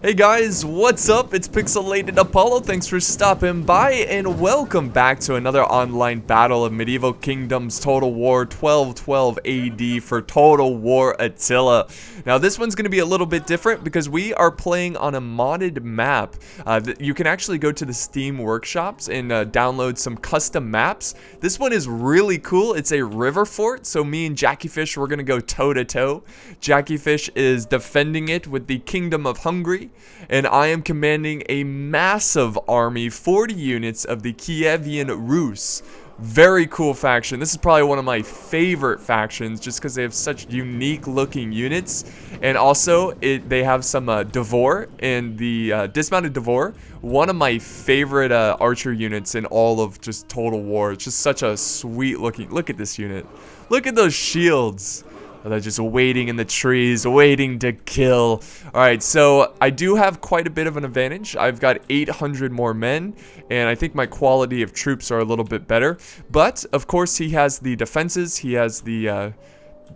Hey guys, what's up? It's Pixelated Apollo. Thanks for stopping by and welcome back to another online battle of Medieval Kingdoms Total War 1212 AD for Total War Attila. Now this one's going to be a little bit different because we are playing on a modded map. You can actually go to the Steam workshops and download some custom maps. This one is really cool. It's a river fort, so me and Jackie Fish, we're going to go toe to toe. Jackie Fish is defending it with the Kingdom of Hungary. And I am commanding a massive army, 40 units of the Keivan Rus. Very cool faction. This is probably one of my favorite factions just because they have such unique looking units. And also, they have some Devor and the dismounted Devor. One of my favorite archer units in all of just Total War. It's just such a sweet looking. Look at this unit. Look at those shields. They're just waiting in the trees, waiting to kill. Alright, so I do have quite a bit of an advantage. I've got 800 more men, and I think my quality of troops are a little bit better. But, of course, he has the defenses, he has the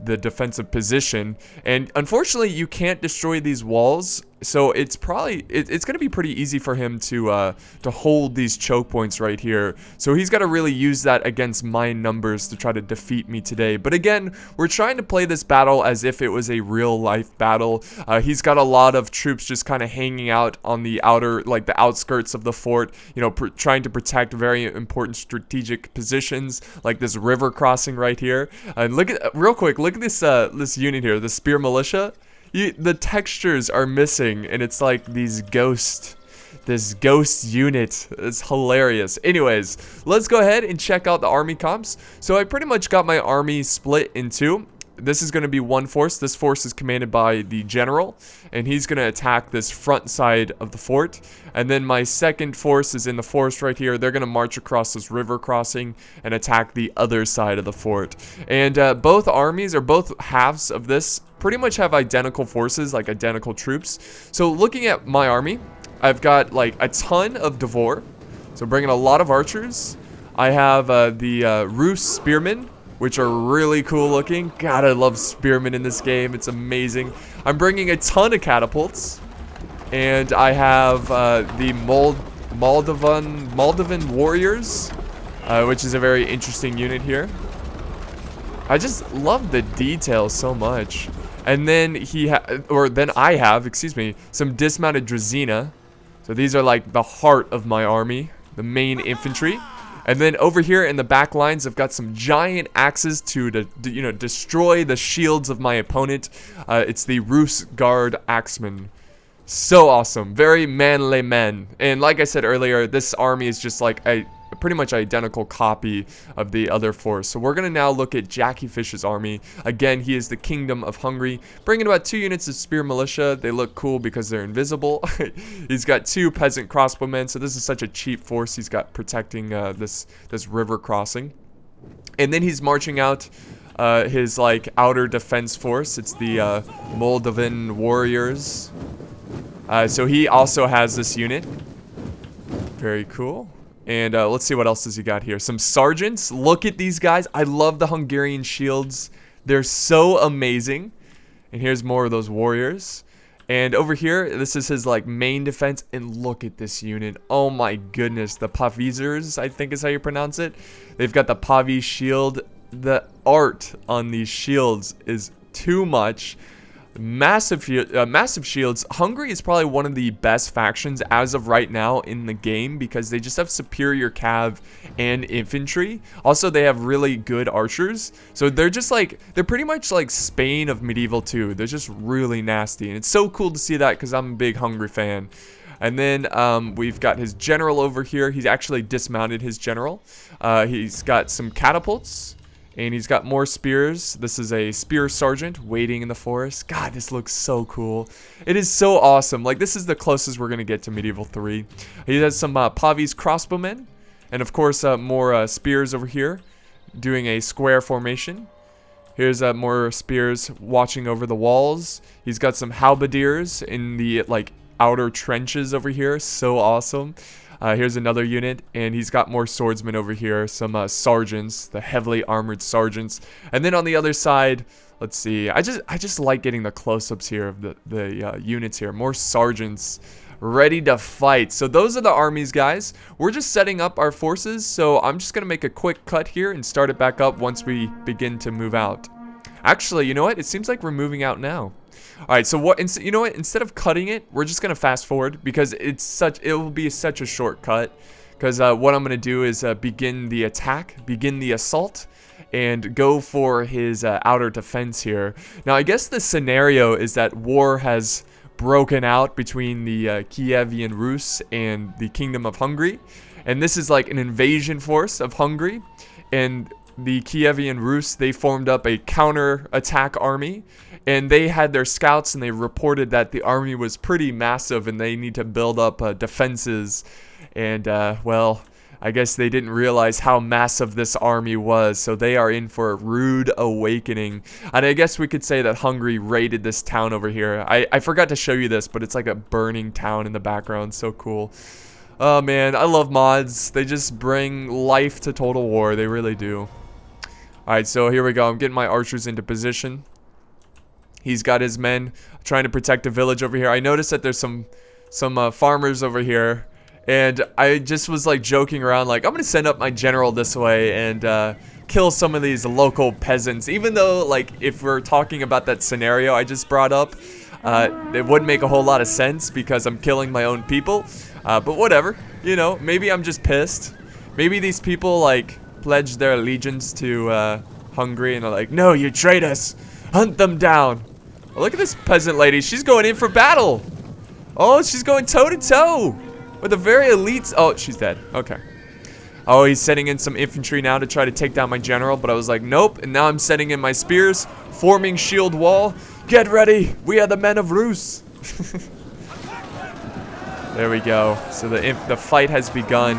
defensive position, and unfortunately you can't destroy these walls, so it's probably it's gonna be pretty easy for him to hold these choke points right here. So he's got to really use that against my numbers to try to defeat me today. But again, we're trying to play this battle as if it was a real life battle. He's got a lot of troops just kind of hanging out on the outer, like the outskirts of the fort, you know, trying to protect very important strategic positions like this river crossing right here. And look at, real quick, look at this this unit here, the spear militia. The textures are missing, and it's like this ghost unit. It's hilarious. Anyways, let's go ahead and check out the army comps. So I pretty much got my army split in two. This is going to be one force. This force is commanded by the general, and he's going to attack this front side of the fort. And then my second force is in the forest right here. They're going to march across this river crossing and attack the other side of the fort. And both armies, or both halves of this, pretty much have identical forces, like identical troops. So looking at my army, I've got like a ton of Devor, so bringing a lot of archers. I have the Rus spearmen, which are really cool looking. God, I love spearmen in this game. It's amazing. I'm bringing a ton of catapults. And I have the Moldovan warriors, which is a very interesting unit here. I just love the details so much. And then I have, excuse me, some dismounted Drazina. So these are like the heart of my army, the main infantry. And then over here in the back lines, I've got some giant axes to destroy the shields of my opponent. It's the Rus Guard Axemen. So awesome. Very manly men. And like I said earlier, this army is just like a pretty much identical copy of the other force. So we're going to now look at Jackie Fish's army. Again, he is the Kingdom of Hungary, bringing about 2 units of spear militia. They look cool because they're invisible. He's got 2 peasant crossbowmen, so this is such a cheap force he's got protecting this river crossing. And then he's marching out his like outer defense force. It's the Moldovan warriors. So he also has this unit. Very cool. And let's see what else does he got here. Some sergeants. Look at these guys. I love the Hungarian shields. They're so amazing. And here's more of those warriors. And over here, this is his like main defense. And look at this unit. Oh my goodness. The Pavizers, I think is how you pronounce it. They've got the Pavi shield. The art on these shields is too much. Massive shields. Hungary is probably one of the best factions as of right now in the game because they just have superior cav and infantry. Also, they have really good archers. So they're just like, they're pretty much like Spain of Medieval 2. They're just really nasty. And it's so cool to see that because I'm a big Hungary fan. And then we've got his general over here. He's actually dismounted his general. He's got some catapults. And he's got more spears. This is a spear sergeant waiting in the forest. God, this looks so cool. It is so awesome. Like, this is the closest we're going to get to Medieval 3. He has some Pavi's crossbowmen. And, of course, more spears over here doing a square formation. Here's more spears watching over the walls. He's got some halberdiers in the, like, outer trenches over here. So awesome. Here's another unit, and he's got more swordsmen over here, some sergeants, the heavily armored sergeants. And then on the other side, let's see, I just like getting the close-ups here of the units here. More sergeants ready to fight. So those are the armies, guys. We're just setting up our forces, so I'm just gonna make a quick cut here and start it back up once we begin to move out. Actually, you know what? It seems like we're moving out now. Alright, so you know what? Instead of cutting it, we're just gonna fast forward because it will be such a shortcut. Because what I'm gonna do is begin the attack, begin the assault, and go for his outer defense here. Now, I guess the scenario is that war has broken out between the Keivan Rus and the Kingdom of Hungary, and this is like an invasion force of Hungary, and the Keivan Rus, they formed up a counter-attack army, and they had their scouts, and they reported that the army was pretty massive, and they need to build up defenses, and well, I guess they didn't realize how massive this army was, so they are in for a rude awakening. And I guess we could say that Hungary raided this town over here. I forgot to show you this, but it's like a burning town in the background. So cool. Oh man, I love mods. They just bring life to Total War. They really do. Alright, so here we go. I'm getting my archers into position. He's got his men trying to protect the village over here. I noticed that there's some farmers over here. And I just was like joking around, like, I'm gonna send up my general this way and kill some of these local peasants. Even though, like, if we're talking about that scenario I just brought up, it wouldn't make a whole lot of sense because I'm killing my own people. But whatever, you know, maybe I'm just pissed. Maybe these people, like, pledged their allegiance to Hungary and are like, no, you traitors, hunt them down. Oh, look at this peasant lady, she's going in for battle. Oh, she's going toe-to-toe. With a very elite... Oh, she's dead. Okay. Oh, he's setting in some infantry now to try to take down my general, but I was like, nope. And now I'm setting in my spears, forming shield wall. Get ready. We are the men of Rus. There we go. So the fight has begun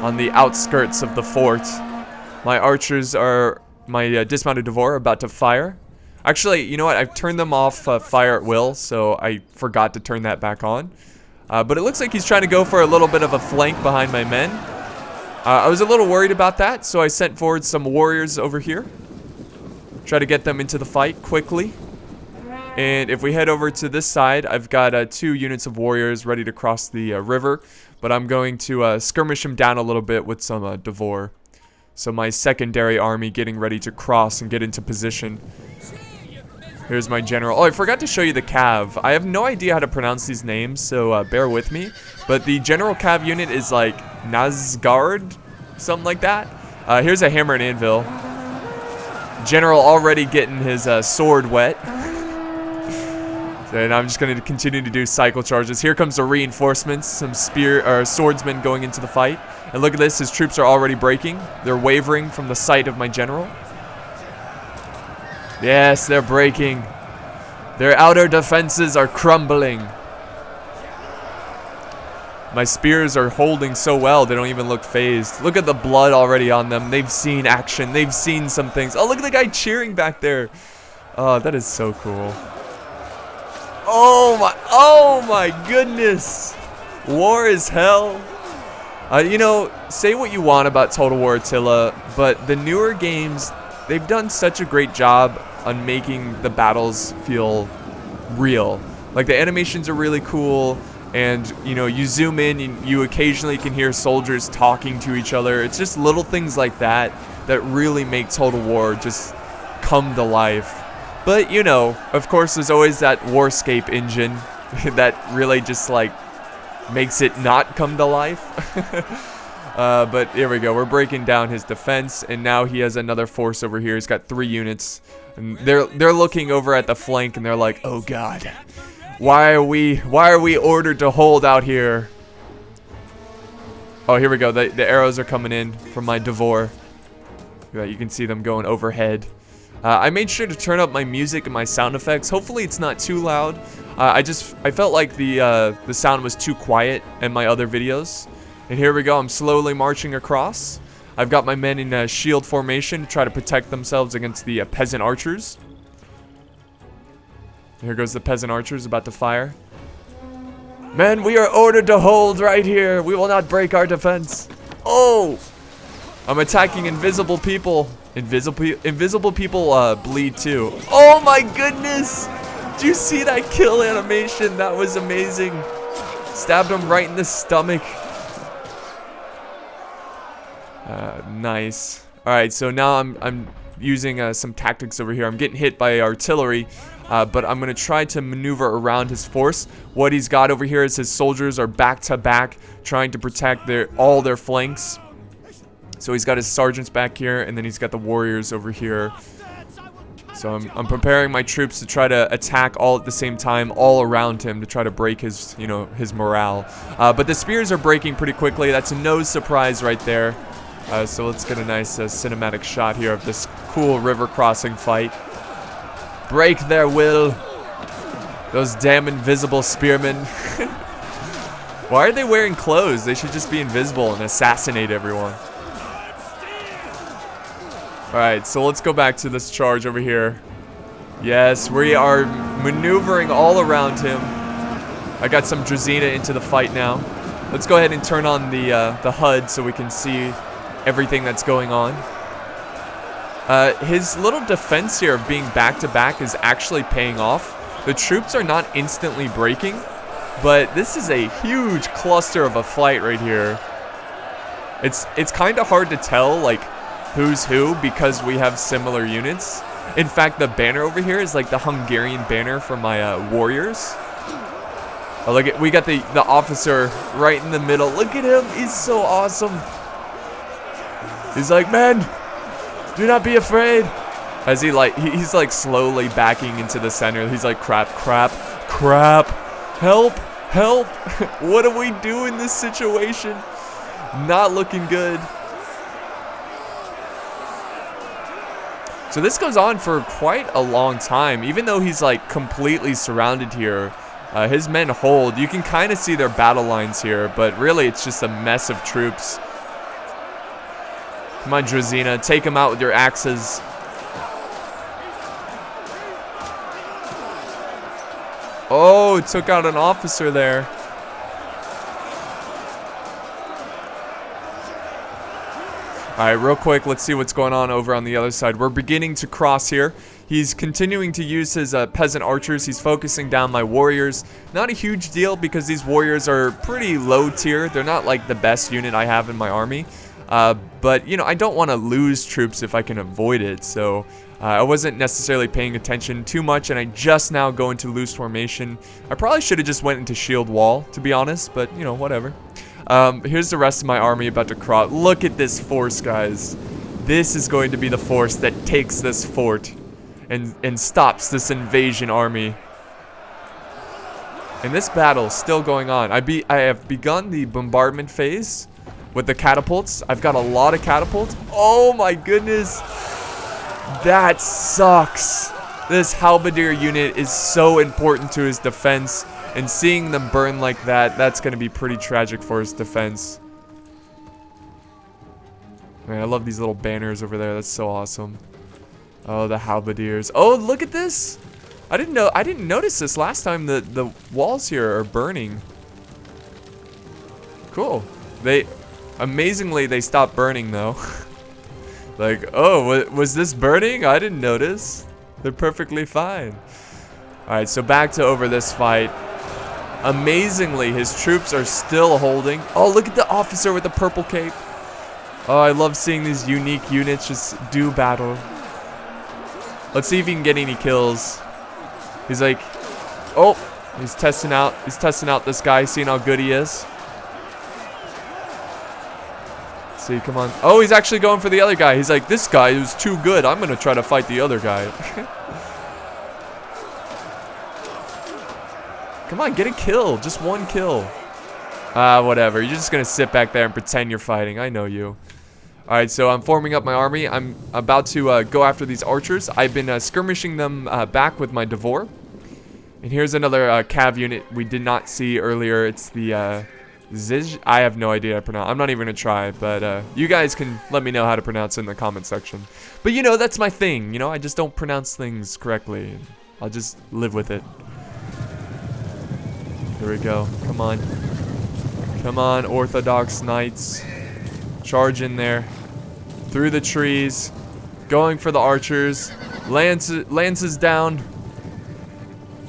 on the outskirts of the fort. My archers are... My dismounted Devor are about to fire. Actually, you know what? I've turned them off fire at will, so I forgot to turn that back on. But it looks like he's trying to go for a little bit of a flank behind my men. I was a little worried about that, so I sent forward some warriors over here. Try to get them into the fight quickly. And if we head over to this side, I've got 2 units of warriors ready to cross the river. But I'm going to skirmish them down a little bit with some Devor. So my secondary army getting ready to cross and get into position. Here's my general. Oh, I forgot to show you the Cav. I have no idea how to pronounce these names, so bear with me. But the general Cav unit is like Nazgard, something like that. Here's a hammer and anvil. General already getting his sword wet. And I'm just going to continue to do cycle charges. Here comes the reinforcements, some swordsmen going into the fight. And look at this, his troops are already breaking. They're wavering from the sight of my general. Yes, they're breaking. Their outer defenses are crumbling. My spears are holding so well, they don't even look phased. Look at the blood already on them. They've seen action. They've seen some things. Oh, look at the guy cheering back there. Oh, that is so cool. Oh my goodness. War is hell. You know, say what you want about Total War Attila, but the newer games, they've done such a great job on making the battles feel real. Like, the animations are really cool, and, you know, you zoom in and you occasionally can hear soldiers talking to each other. It's just little things like that that really make Total War just come to life. But, you know, of course, there's always that Warscape engine that really just, like, makes it not come to life. But here we go. We're breaking down his defense, and now he has another force over here. He's got 3 units, and they're looking over at the flank, and they're like, "Oh God, why are we ordered to hold out here?" Oh, here we go. The arrows are coming in from my Devor. You can see them going overhead. I made sure to turn up my music and my sound effects. Hopefully, it's not too loud. I felt like the sound was too quiet in my other videos. And here we go, I'm slowly marching across. I've got my men in shield formation to try to protect themselves against the peasant archers. Here goes the peasant archers about to fire. Men, we are ordered to hold right here. We will not break our defense. Oh! I'm attacking invisible people. Invisible people bleed too. Oh my goodness! Did you see that kill animation? That was amazing. Stabbed him right in the stomach. Nice. Alright, so now I'm using some tactics over here. I'm getting hit by artillery, but I'm going to try to maneuver around his force. What he's got over here is his soldiers are back to back, trying to protect all their flanks. So he's got his sergeants back here, and then he's got the warriors over here. So I'm preparing my troops to try to attack all at the same time, all around him, to try to break his, you know, his morale. But the spears are breaking pretty quickly. That's no surprise right there. So let's get a nice cinematic shot here of this cool river crossing fight. Break their will. Those damn invisible spearmen. Why are they wearing clothes? They should just be invisible and assassinate everyone. Alright, so let's go back to this charge over here. Yes, we are maneuvering all around him. I got some Drazina into the fight now. Let's go ahead and turn on the HUD so we can see everything that's going on. His little defense here of being back-to-back is actually paying off. The troops are not instantly breaking, but this is a huge cluster of a fight right here. It's kind of hard to tell, like, who's who because we have similar units. In fact, the banner over here is like the Hungarian banner for my warriors. Oh, look at, we got the officer right in the middle. Look at him, he's so awesome. He's like, man, do not be afraid. As he's like slowly backing into the center. He's like, crap, crap, crap, help, help. What do we do in this situation? Not looking good. So this goes on for quite a long time. Even though he's like completely surrounded here, his men hold. You can kind of see their battle lines here, but really it's just a mess of troops. Come on, Drazina, take him out with your axes. Oh, it took out an officer there. Alright, real quick, let's see what's going on over on the other side. We're beginning to cross here. He's continuing to use his peasant archers. He's focusing down my warriors. Not a huge deal because these warriors are pretty low tier. They're not like the best unit I have in my army. But, you know, I don't want to lose troops if I can avoid it. So I wasn't necessarily paying attention too much, and I just now go into loose formation. I probably should have just went into shield wall, to be honest, but, you know, whatever. Here's the rest of my army about to cross. Look at this force, guys. This is going to be the force that takes this fort and stops this invasion army. And this battle is still going on. I have begun the bombardment phase with the catapults. I've got a lot of catapults. Oh my goodness. That sucks. This halberdier unit is so important to his defense. And seeing them burn like that, that's going to be pretty tragic for his defense. Man, I love these little banners over there. That's so awesome. Oh, the halberdiers. Oh, look at this. I didn't notice this last time. The walls here are burning. Cool. Amazingly, they stopped burning though. Like, oh, was this burning? I didn't notice. They're perfectly fine. Alright, so back to over this fight. Amazingly, his troops are still holding. Oh, look at the officer with the purple cape. Oh, I love seeing these unique units just do battle. Let's see if he can get any kills. He's like, oh, he's testing out this guy, seeing how good he is. Let's see, come on. Oh, he's actually going for the other guy. He's like, this guy is too good. I'm gonna try to fight the other guy. Come on, get a kill. Just one kill. Whatever. You're just gonna sit back there and pretend you're fighting. I know you. Alright, so I'm forming up my army. I'm about to go after these archers. I've been skirmishing them back with my Devor. And here's another cav unit we did not see earlier. It's the Zij. I have no idea how to pronounce. I'm not even gonna try, but you guys can let me know how to pronounce it in the comment section. But you know, that's my thing. You know, I just don't pronounce things correctly. I'll just live with it. Here we go. Come on. Come on, Orthodox Knights. Charge in there. Through the trees. Going for the archers. Lances down.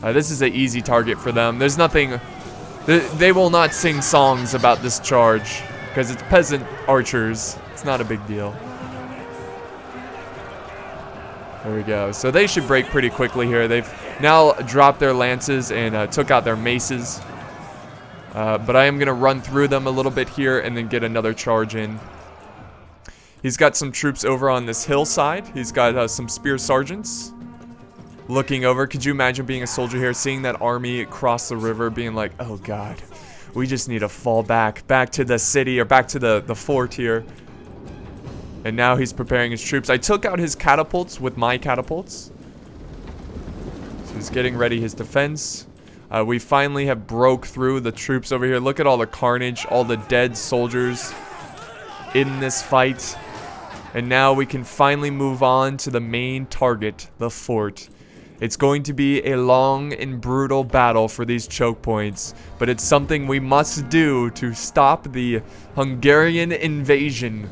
This is an easy target for them. There's nothing... They will not sing songs about this charge. Because it's peasant archers. It's not a big deal. There we go. So they should break pretty quickly here. They've now dropped their lances and took out their maces. But I am going to run through them a little bit here and then get another charge in. He's got some troops over on this hillside. He's got some spear sergeants looking over. Could you imagine being a soldier here, seeing that army cross the river, being like, oh god, we just need to fall back to the city or back to the fort here. And now he's preparing his troops. I took out his catapults with my catapults. So he's getting ready his defense. We finally have broke through the troops over here. Look at all the carnage, all the dead soldiers in this fight. And now we can finally move on to the main target, the fort. It's going to be a long and brutal battle for these choke points, but it's something we must do to stop the Hungarian invasion.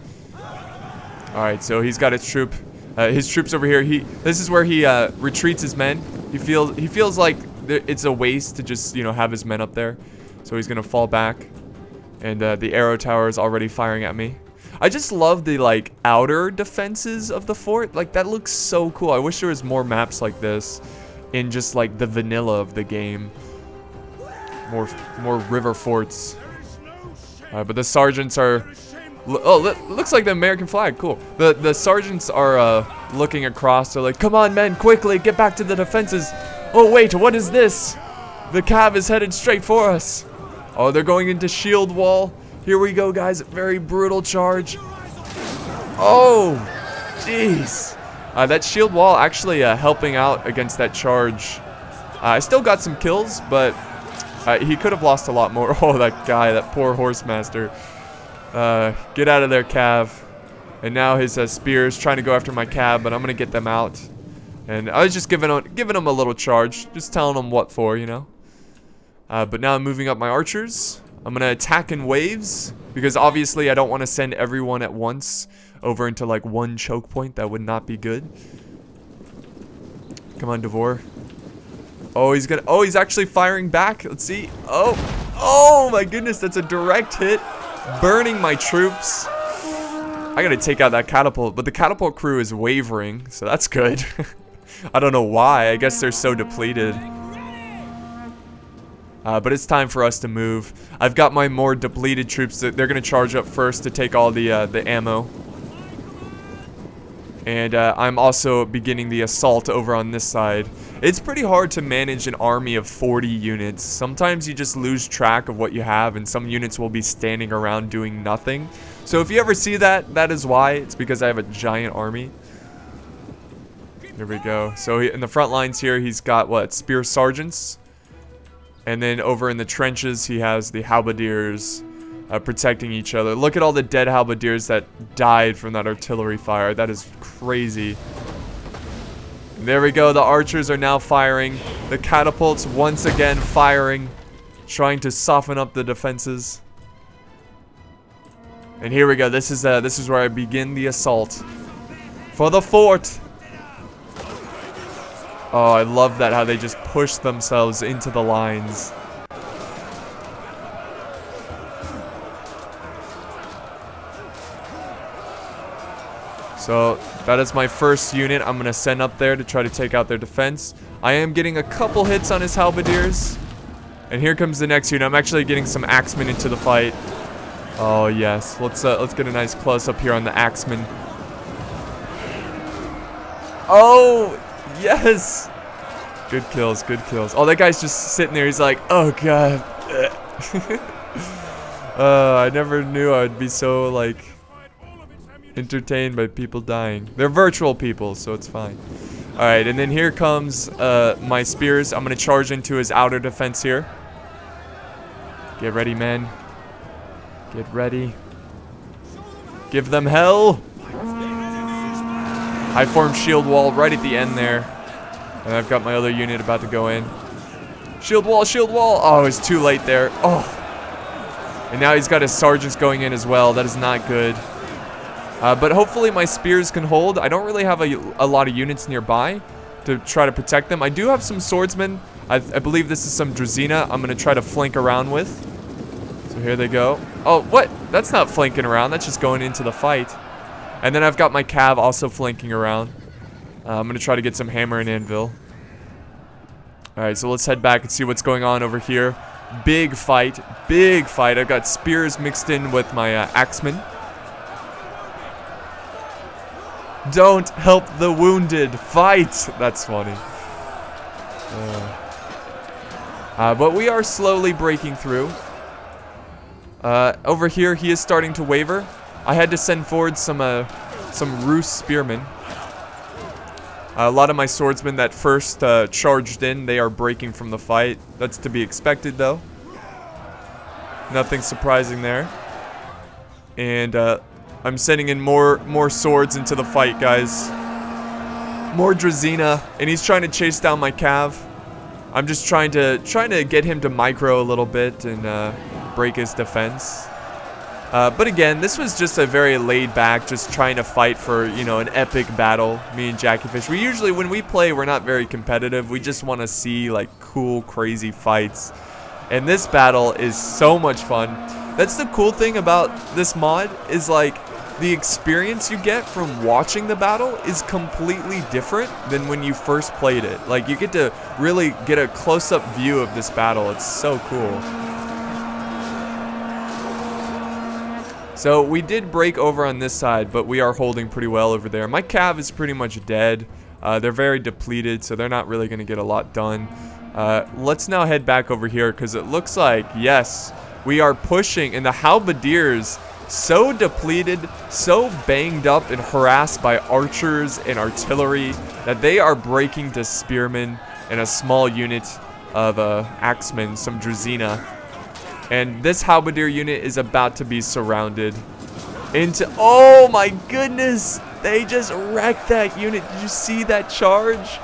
Alright, so he's got his troops over here. This is where he retreats his men. He feels like it's a waste to just, you know, have his men up there. So he's gonna fall back. And the arrow tower is already firing at me. I just love the, like, outer defenses of the fort. Like, that looks so cool. I wish there was more maps like this in just, like, the vanilla of the game. More river forts. But the sergeants are... Oh, looks like the American flag. Cool. The sergeants are looking across. They're like, come on, men, quickly, get back to the defenses. Oh, wait, what is this? The cav is headed straight for us. Oh, they're going into shield wall. Here we go, guys. Very brutal charge. Oh, jeez. That shield wall actually helping out against that charge. I still got some kills, but he could have lost a lot more. Oh, that guy, that poor horse master. Get out of there, cav. And now his spears trying to go after my cav, but I'm gonna get them out. And I was just giving him a little charge, just telling him what for, you know. But now I'm moving up my archers. I'm gonna attack in waves because obviously I don't want to send everyone at once over into like one choke point. That would not be good. Come on, Devor. Oh, he's actually firing back. Let's see. Oh my goodness, that's a direct hit. Burning my troops. I gotta take out that catapult, but the catapult crew is wavering, so that's good. I don't know why. I guess they're so depleted. But it's time for us to move. I've got my more depleted troops. They're gonna charge up first to take all the ammo. And I'm also beginning the assault over on this side. It's pretty hard to manage an army of 40 units. Sometimes you just lose track of what you have, and some units will be standing around doing nothing. So if you ever see that, that is why. It's because I have a giant army. Here we go. So in the front lines here, he's got, what, spear sergeants? And then over in the trenches, he has the halberdiers protecting each other. Look at all the dead halberdiers that died from that artillery fire. That is crazy. There we go. The archers are now firing. The catapults once again firing, trying to soften up the defenses. And here we go. This is where I begin the assault for the fort. Oh, I love that, how they just push themselves into the lines. So that is my first unit I'm going to send up there to try to take out their defense. I am getting a couple hits on his halberdiers. And here comes the next unit. I'm actually getting some axemen into the fight. Oh yes, let's get a nice close up here on the axemen. Oh yes, good kills, good kills. Oh, that guy's just sitting there. He's like, oh god. I never knew I'd be so like entertained by people dying. They're virtual people, so it's fine. All right, and then here comes my spears. I'm gonna charge into his outer defense here. Get ready, men. Get ready. Give them hell. I formed shield wall right at the end there. And I've got my other unit about to go in. Shield wall, shield wall. Oh, it's too late there. Oh. And now he's got his sergeants going in as well. That is not good. But hopefully my spears can hold. I don't really have a lot of units nearby to try to protect them. I do have some swordsmen. I believe this is some Drazina I'm going to try to flank around with. So here they go. Oh, what? That's not flanking around. That's just going into the fight. And then I've got my cav also flanking around. I'm going to try to get some hammer and anvil. Alright, so let's head back and see what's going on over here. Big fight. Big fight. I've got spears mixed in with my axemen. Don't help the wounded. Fight. That's funny. But we are slowly breaking through. Over here, he is starting to waver. I had to send forward some Rus spearmen. A lot of my swordsmen that first charged in, they are breaking from the fight. That's to be expected, though. Nothing surprising there. And I'm sending in more swords into the fight, guys. More Drazina, and he's trying to chase down my cav. I'm just trying to get him to micro a little bit and break his defense. But again, this was just a very laid back, just trying to fight for, you know, an epic battle. Me and Jackie Fish. We usually, when we play, we're not very competitive. We just want to see like cool, crazy fights. And this battle is so much fun. That's the cool thing about this mod, is like the experience you get from watching the battle is completely different than when you first played it. Like, you get to really get a close-up view of this battle. It's so cool. So we did break over on this side, but we are holding pretty well over there. My cav is pretty much dead. They're very depleted, so they're not really going to get a lot done. Let's now head back over here, because it looks like, yes, we are pushing, and the halberdiers, so depleted, so banged up and harassed by archers and artillery, that they are breaking to spearmen and a small unit of axemen, some Drazina. And this halberdier unit is about to be surrounded into... Oh my goodness! They just wrecked that unit. Did you see that charge?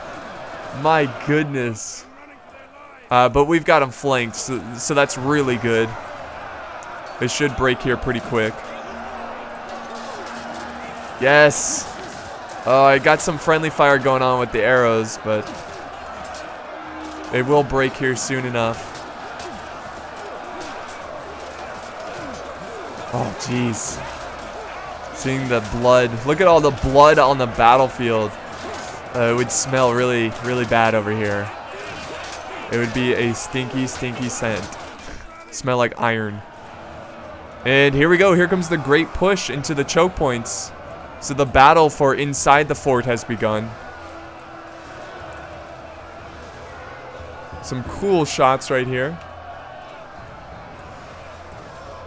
My goodness. But we've got them flanked, so that's really good. They should break here pretty quick. Yes! Oh, I got some friendly fire going on with the arrows, but they will break here soon enough. Oh, jeez. Seeing the blood. Look at all the blood on the battlefield. It would smell really, really bad over here. It would be a stinky, stinky scent. Smell like iron. And here we go. Here comes the great push into the choke points. So the battle for inside the fort has begun. Some cool shots right here.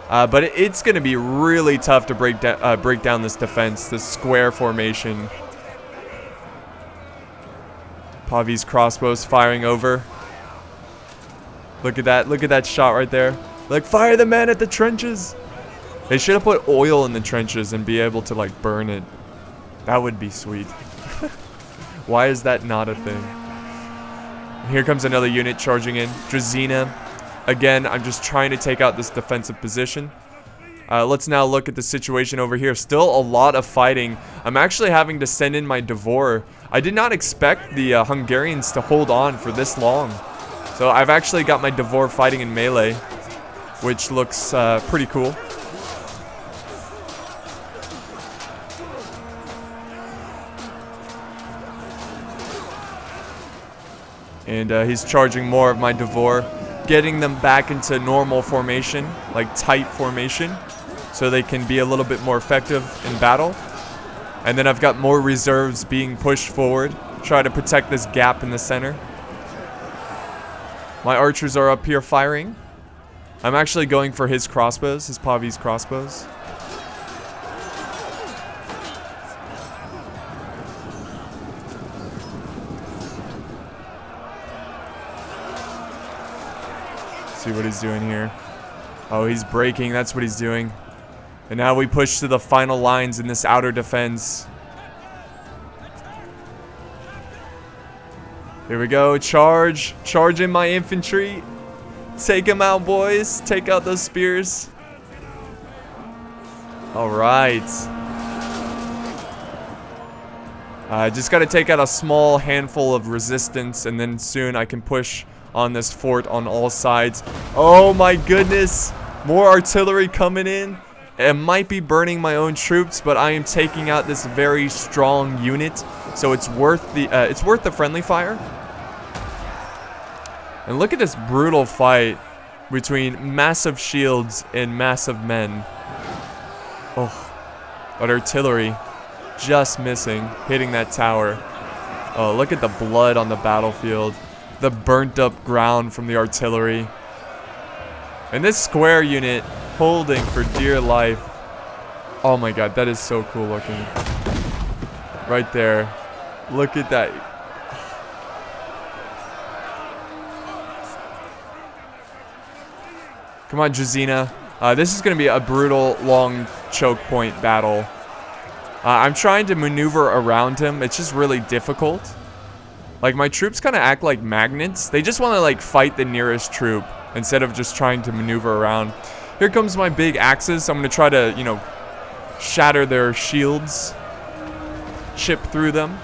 But it's going to be really tough to break down this defense, this square formation. Pavi's crossbows firing over. Look at that shot right there. Like, fire the men at the trenches. They should have put oil in the trenches and be able to, like, burn it. That would be sweet. Why is that not a thing? Here comes another unit charging in. Drazina. Again, I'm just trying to take out this defensive position. Let's now look at the situation over here. Still a lot of fighting. I'm actually having to send in my Devourer. I did not expect the Hungarians to hold on for this long. So I've actually got my Devourer fighting in melee, which looks pretty cool. And he's charging more of my Devourer, getting them back into normal formation, like tight formation, so they can be a little bit more effective in battle. And then I've got more reserves being pushed forward, try to protect this gap in the center. My archers are up here firing. I'm actually going for his crossbows, his Pavi's crossbows. See what he's doing here. Oh, he's breaking. That's what he's doing. And now we push to the final lines in this outer defense. Here we go. Charge. Charge in my infantry. Take him out, boys. Take out those spears. Alright. I just gotta take out a small handful of resistance, and then soon I can push on this fort on all sides. Oh my goodness! More artillery coming in. It might be burning my own troops, but I am taking out this very strong unit, so it's worth the friendly fire. And look at this brutal fight between massive shields and massive men. Oh, but artillery just missing, hitting that tower. Oh, look at the blood on the battlefield. The burnt up ground from the artillery. And this square unit holding for dear life. Oh my god, that is so cool looking. Right there. Look at that. Come on, Drazina. This is going to be a brutal, long choke point battle. I'm trying to maneuver around him. It's just really difficult. Like, my troops kind of act like magnets. They just want to, like, fight the nearest troop instead of just trying to maneuver around. Here comes my big axes. I'm going to try to, you know, shatter their shields. Chip through them.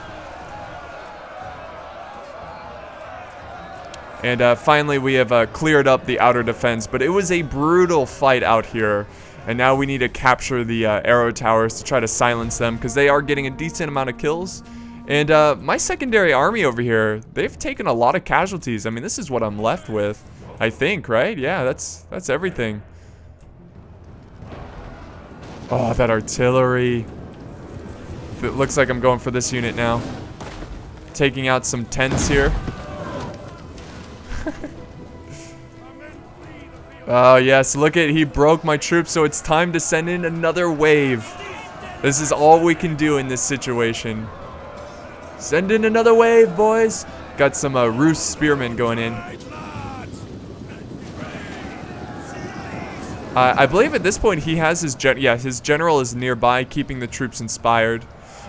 And finally, we have cleared up the outer defense. But it was a brutal fight out here. And now we need to capture the arrow towers to try to silence them, because they are getting a decent amount of kills. And my secondary army over here, they've taken a lot of casualties. I mean, this is what I'm left with, I think, right? Yeah, that's everything. Oh, that artillery. It looks like I'm going for this unit now. Taking out some tents here. Oh, yes, look at, he broke my troops, so it's time to send in another wave. This is all we can do in this situation. Send in another wave, boys. Got some Rus spearmen going in. I believe at this point he has his his general is nearby, keeping the troops inspired.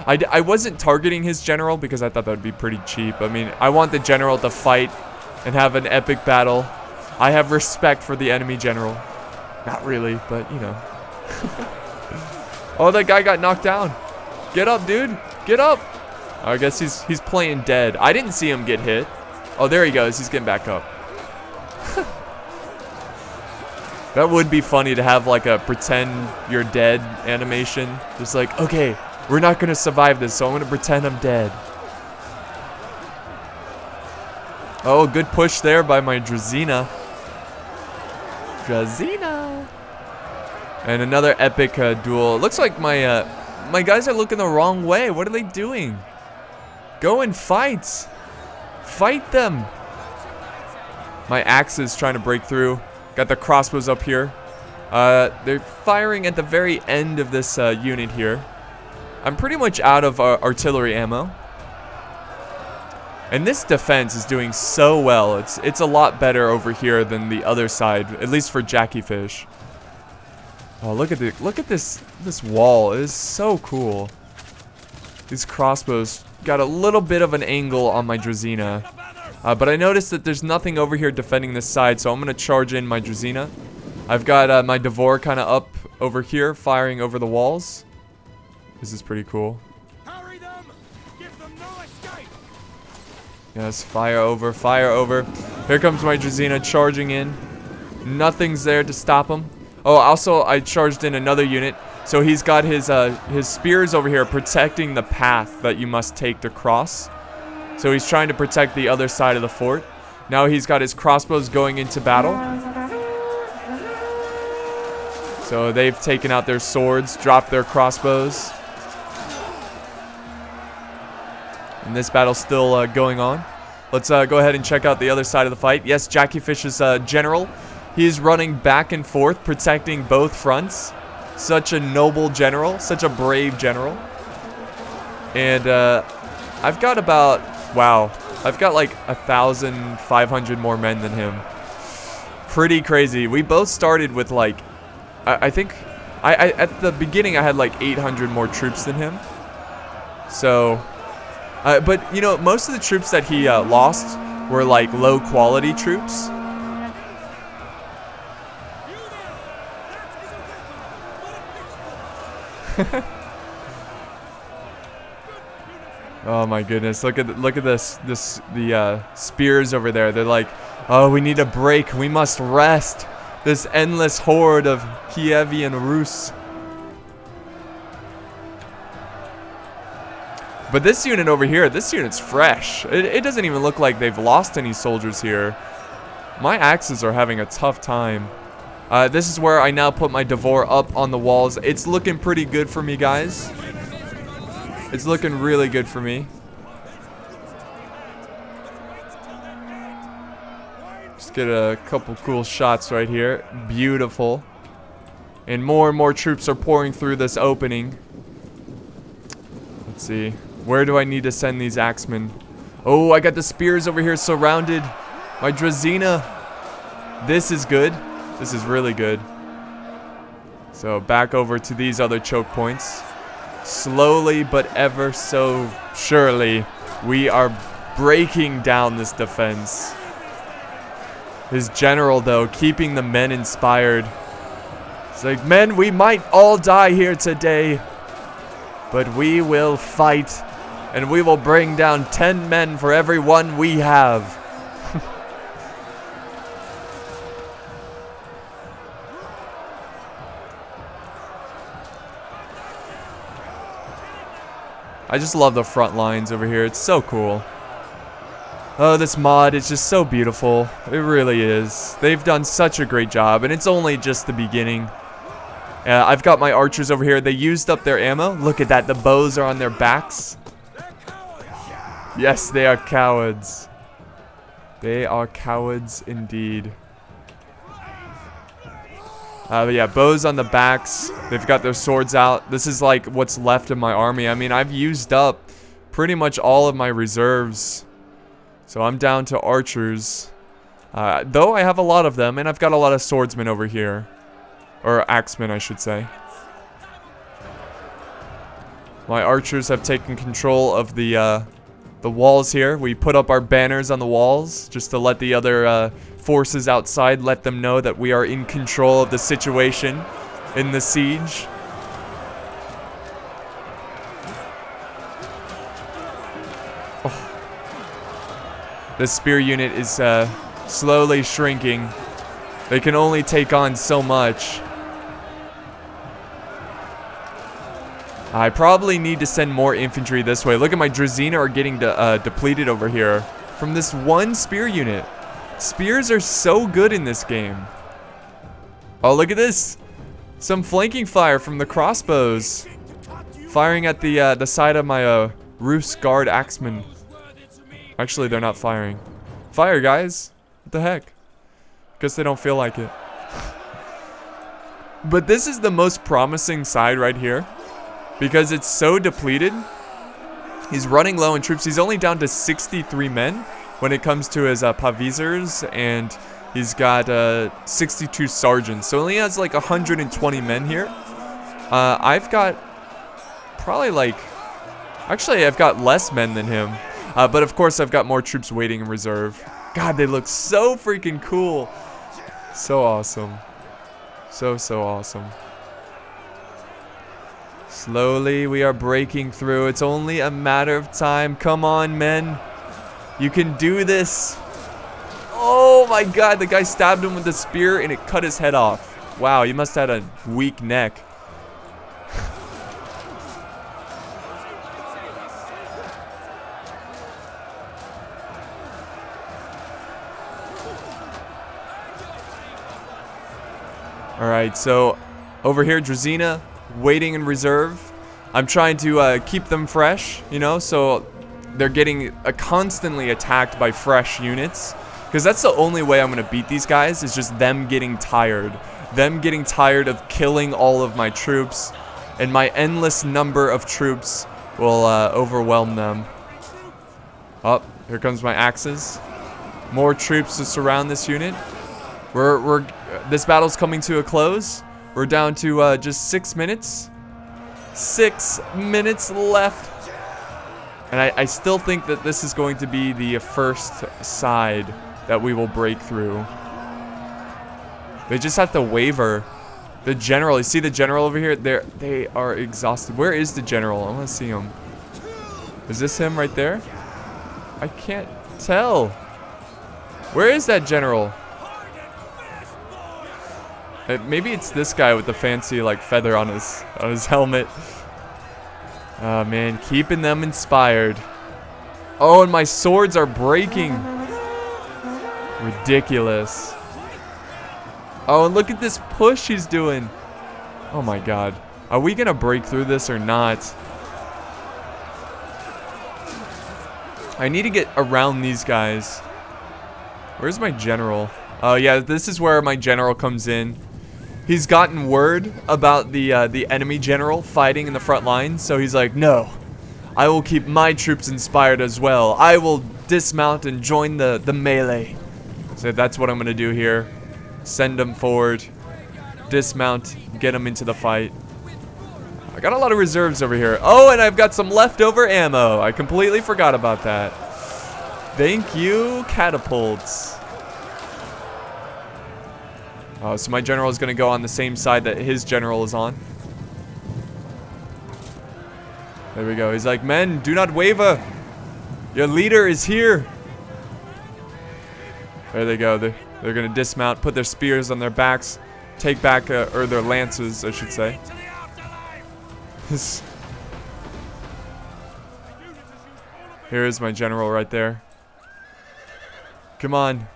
I wasn't targeting his general because I thought that would be pretty cheap. I mean, I want the general to fight and have an epic battle. I have respect for the enemy general. Not really, but you know. Oh, that guy got knocked down. Get up, dude. Get up. I guess he's playing dead. I didn't see him get hit. Oh, there he goes. He's getting back up. That would be funny to have like a pretend you're dead animation. Just like, okay, we're not going to survive this, so I'm going to pretend I'm dead. Oh, good push there by my Drazina. And another epic duel. It looks like my my guys are looking the wrong way. What are they doing? Go and fight. Fight them. My axe is trying to break through. Got the crossbows up here. They're firing at the very end of this unit here. I'm pretty much out of artillery ammo. And this defense is doing so well. It's a lot better over here than the other side, at least for Jackie Fish. Oh, look at this wall. It is so cool. These crossbows got a little bit of an angle on my Drazina. But I noticed that there's nothing over here defending this side, so I'm going to charge in my Drazina. I've got my Devor kind of up over here, firing over the walls. This is pretty cool. Hurry them! Give them no escape! Yes, fire over, fire over. Here comes my Drazina charging in. Nothing's there to stop him. Oh, also, I charged in another unit. So he's got his spears over here protecting the path that you must take to cross. So he's trying to protect the other side of the fort. Now he's got his crossbows going into battle. So they've taken out their swords, dropped their crossbows. And this battle's still going on. Let's go ahead and check out the other side of the fight. Yes, Jackie Fish's general. He's running back and forth, protecting both fronts. Such a noble general, such a brave general. And I've got about, wow, I've got like 1,500 more men than him. Pretty crazy. We both started with like, I think, at the beginning I had like 800 more troops than him. So, But, you know, most of the troops that he lost were, like, low-quality troops. Oh my goodness! Look at this the spears over there. They're like, oh, we need a break. We must rest. This endless horde of Keivan Rus. But this unit over here, this unit's fresh. It doesn't even look like they've lost any soldiers here. My axes are having a tough time. This is where I now put my Devore up on the walls. It's looking pretty good for me, guys. It's looking really good for me. Just get a couple cool shots right here. Beautiful. And more troops are pouring through this opening. Let's see. Where do I need to send these axemen? Oh, I got the spears over here surrounded. My Drazina. This is good. This is really good. So back over to these other choke points. Slowly but ever so surely, we are breaking down this defense. His general, though, keeping the men inspired. It's like, men, we might all die here today, but we will fight, and we will bring down 10 men for every one we have. I just love the front lines over here. It's so cool. Oh, this mod is just so beautiful. It really is. They've done such a great job, and it's only just the beginning. I've got my archers over here. They used up their ammo. Look at that. The bows are on their backs. Yes, they are cowards. They are cowards indeed. But yeah, bows on the backs. They've got their swords out. This is like what's left of my army. I mean, I've used up pretty much all of my reserves. So I'm down to archers. Though I have a lot of them, and I've got a lot of swordsmen over here. Or axemen, I should say. My archers have taken control of the walls here. We put up our banners on the walls just to let the other forces outside, let them know that we are in control of the situation in the siege. Oh. This spear unit is slowly shrinking. They can only take on so much. I probably need to send more infantry this way. Look at my Drazina are getting depleted over here from this one spear unit. Spears are so good in this game. Oh, look at this. Some flanking fire from the crossbows. Firing at the side of my Rus guard axemen. Actually, they're not firing. Fire, guys. What the heck? Guess they don't feel like it. But this is the most promising side right here. Because it's so depleted. He's running low in troops. He's only down to 63 men when it comes to his pavisers, and he's got 62 sergeants. So he only has like 120 men here. I've got probably like... Actually, I've got less men than him. But of course, I've got more troops waiting in reserve. God, they look so freaking cool. So awesome. So awesome. Slowly, we are breaking through. It's only a matter of time. Come on, men. You can do this. Oh my god, the guy stabbed him with the spear and it cut his head off. Wow, he must have had a weak neck. Alright, so over here, Drazina waiting in reserve. I'm trying to keep them fresh, you know, so they're getting constantly attacked by fresh units. Because that's the only way I'm going to beat these guys, is just them getting tired. Them getting tired of killing all of my troops. And my endless number of troops will overwhelm them. Oh, here comes my axes. More troops to surround this unit. This battle's coming to a close. We're down to just 6 minutes. 6 minutes left. And I still think that this is going to be the first side that we will break through. They just have to waver. The general, you see the general over here? They are exhausted. Where is the general? I want to see him. Is this him right there? I can't tell. Where is that general? Maybe it's this guy with the fancy like feather on his helmet. Oh man, keeping them inspired. Oh, and my swords are breaking. Ridiculous. Oh, and look at this push he's doing. Oh my god. Are we gonna break through this or not? I need to get around these guys. Where's my general? Oh yeah, this is where my general comes in. He's gotten word about the enemy general fighting in the front lines, so he's like, no, I will keep my troops inspired as well. I will dismount and join the melee. So that's what I'm gonna do here. Send them forward, dismount, get them into the fight. I got a lot of reserves over here. Oh, and I've got some leftover ammo. I completely forgot about that. Thank you, catapults. Oh, so my general is going to go on the same side that his general is on. There we go. He's like, men, do not waver. Your leader is here. There they go. They're going to dismount, put their spears on their backs, take back, or their lances, I should say. Here is my general right there. Come on.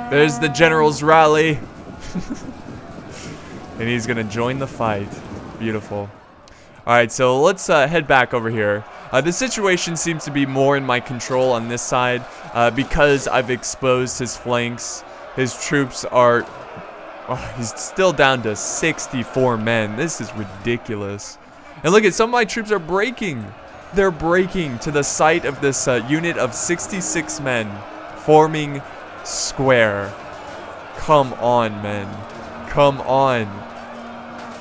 There's the general's rally. And he's gonna join the fight. Beautiful. Alright, so let's head back over here. The situation seems to be more in my control on this side because I've exposed his flanks. His troops are... Oh, he's still down to 64 men. This is ridiculous. And look at some of my troops are breaking. They're breaking to the site of this unit of 66 men forming square. Come on, men. Come on.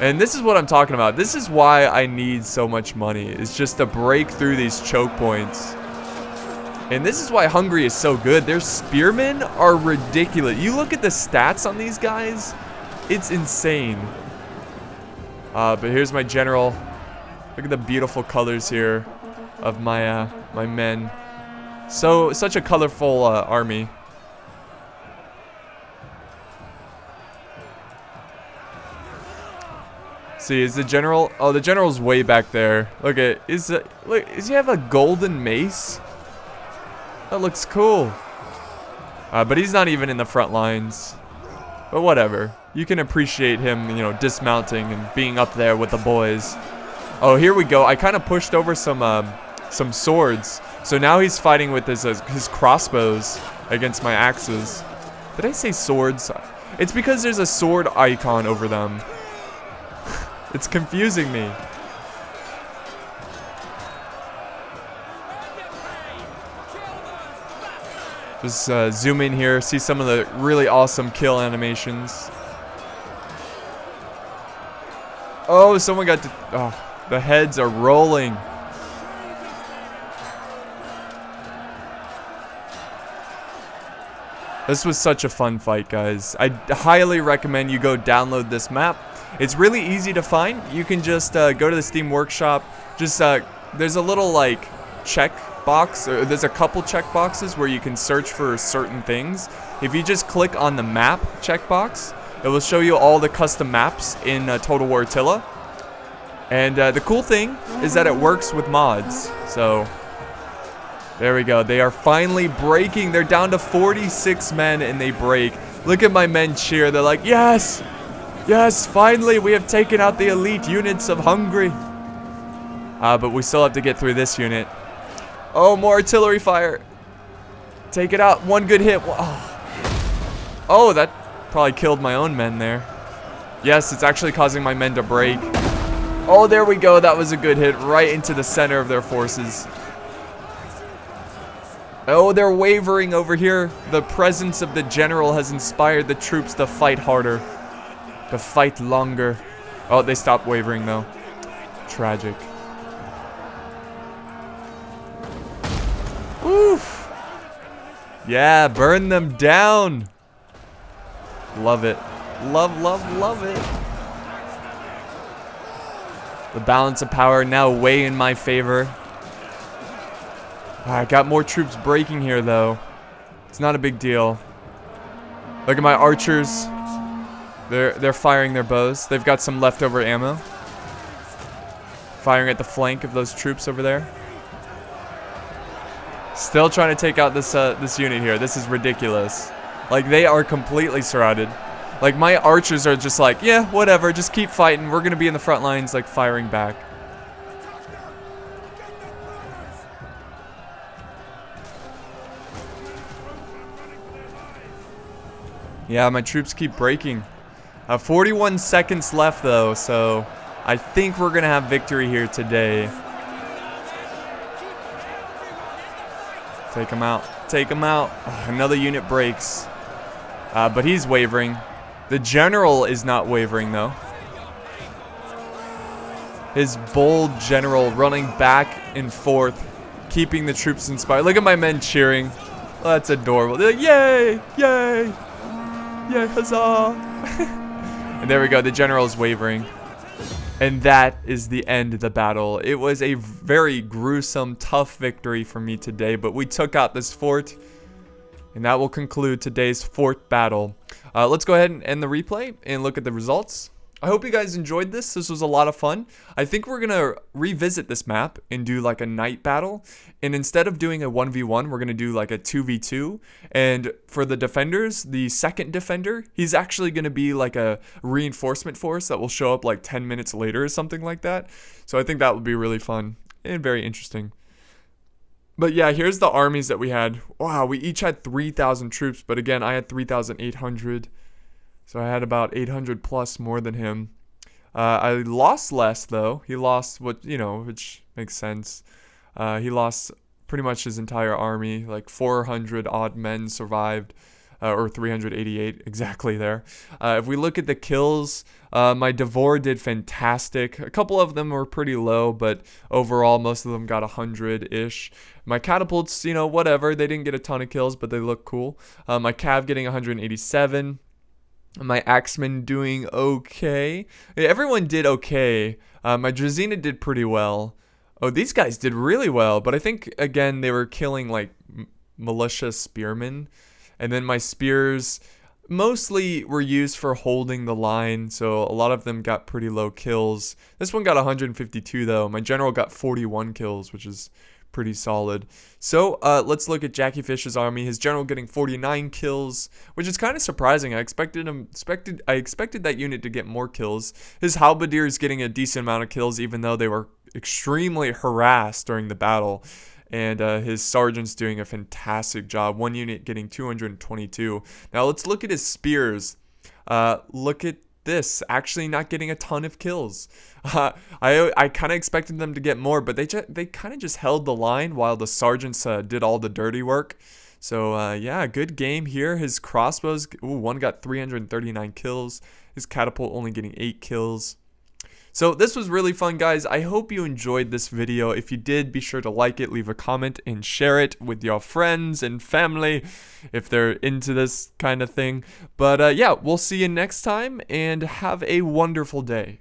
And this is what I'm talking about. This is why I need so much money. It's just to break through these choke points. And this is why Hungary is so good. Their spearmen are ridiculous. You look at the stats on these guys, it's insane. But here's my general. Look at the beautiful colors here of my my men. Such a colorful army. See, is the general? Oh, the general's way back there. Look at look. Does he have a golden mace? That looks cool. But he's not even in the front lines. But whatever. You can appreciate him, you know, dismounting and being up there with the boys. Oh, here we go. I kind of pushed over some swords. So now he's fighting with his crossbows against my axes. Did I say swords? It's because there's a sword icon over them. It's confusing me. Just zoom in here, see some of the really awesome kill animations. Oh, someone got to... Oh, the heads are rolling. This was such a fun fight, guys. I highly recommend you go download this map. It's really easy to find. You can just go to the Steam Workshop. Just there's a little like check box, or there's a couple check boxes where you can search for certain things. If you just click on the map checkbox, it will show you all the custom maps in Total War Attila. And the cool thing is that it works with mods. So there we go. They are finally breaking. They're down to 46 men and they break. Look at my men cheer. They're like, yes! Yes, finally we have taken out the elite units of Hungary. But we still have to get through this unit. Oh, more artillery fire. Take it out. One good hit. Oh, that probably killed my own men there. Yes, it's actually causing my men to break. Oh, there we go. That was a good hit right into the center of their forces. Oh, they're wavering over here. The presence of the general has inspired the troops to fight harder. To fight longer. Oh, they stopped wavering though. Tragic. Yeah, burn them down. Love it. Love, love, love it. The balance of power now way in my favor. I got more troops breaking here, though. It's not a big deal. Look at my archers. They're firing their bows. They've got some leftover ammo. Firing at the flank of those troops over there. Still trying to take out this this unit here. This is ridiculous. Like, they are completely surrounded. Like, my archers are just like, yeah, whatever. Just keep fighting. We're gonna be in the front lines, like, firing back. Yeah, my troops keep breaking. 41 seconds left, though, so I think we're going to have victory here today. Take him out. Take him out. Oh, another unit breaks. But he's wavering. The general is not wavering, though. His bold general running back and forth, keeping the troops inspired. Look at my men cheering. Oh, that's adorable. They're like, yay! Yay! Yeah, huzzah! And there we go, the general is wavering. And that is the end of the battle. It was a very gruesome, tough victory for me today, but we took out this fort. And that will conclude today's fort battle. Let's go ahead and end the replay and look at the results. I hope you guys enjoyed this. This was a lot of fun. I think we're going to revisit this map and do like a night battle. And instead of doing a 1v1, we're going to do like a 2v2. And for the defenders, the second defender, he's actually going to be like a reinforcement force that will show up like 10 minutes later or something like that. So I think that would be really fun and very interesting. But yeah, here's the armies that we had. Wow, we each had 3,000 troops. But again, I had 3,800. So I had about 800 plus more than him. I lost less, though. He lost what, you know, which makes sense. He lost pretty much his entire army. Like 400 odd men survived, or 388 exactly there. If we look at the kills, my Devore did fantastic. A couple of them were pretty low, but overall, most of them got 100-ish. My catapults, you know, whatever. They didn't get a ton of kills, but they look cool. My Cav getting 187. My Axemen doing okay. Everyone did okay. My Drazina did pretty well. Oh, these guys did really well. But I think, again, they were killing, like, militia spearmen. And then my spears mostly were used for holding the line. So a lot of them got pretty low kills. This one got 152, though. My general got 41 kills, which is pretty solid. So let's look at Jackie Fish's army. His general getting 49 kills, which is kind of surprising. I expected that unit to get more kills. His halberdiers getting a decent amount of kills, even though they were extremely harassed during the battle. And his sergeant's doing a fantastic job. One unit getting 222. Now let's look at his spears. Look at this, actually not getting a ton of kills. I kind of expected them to get more, but they kind of just held the line while the sergeants did all the dirty work. So yeah, good game here. His crossbows, one got 339 kills. His catapult only getting 8 kills. So this was really fun, guys. I hope you enjoyed this video. If you did, be sure to like it, leave a comment, and share it with your friends and family if they're into this kind of thing. But yeah, we'll see you next time, and have a wonderful day.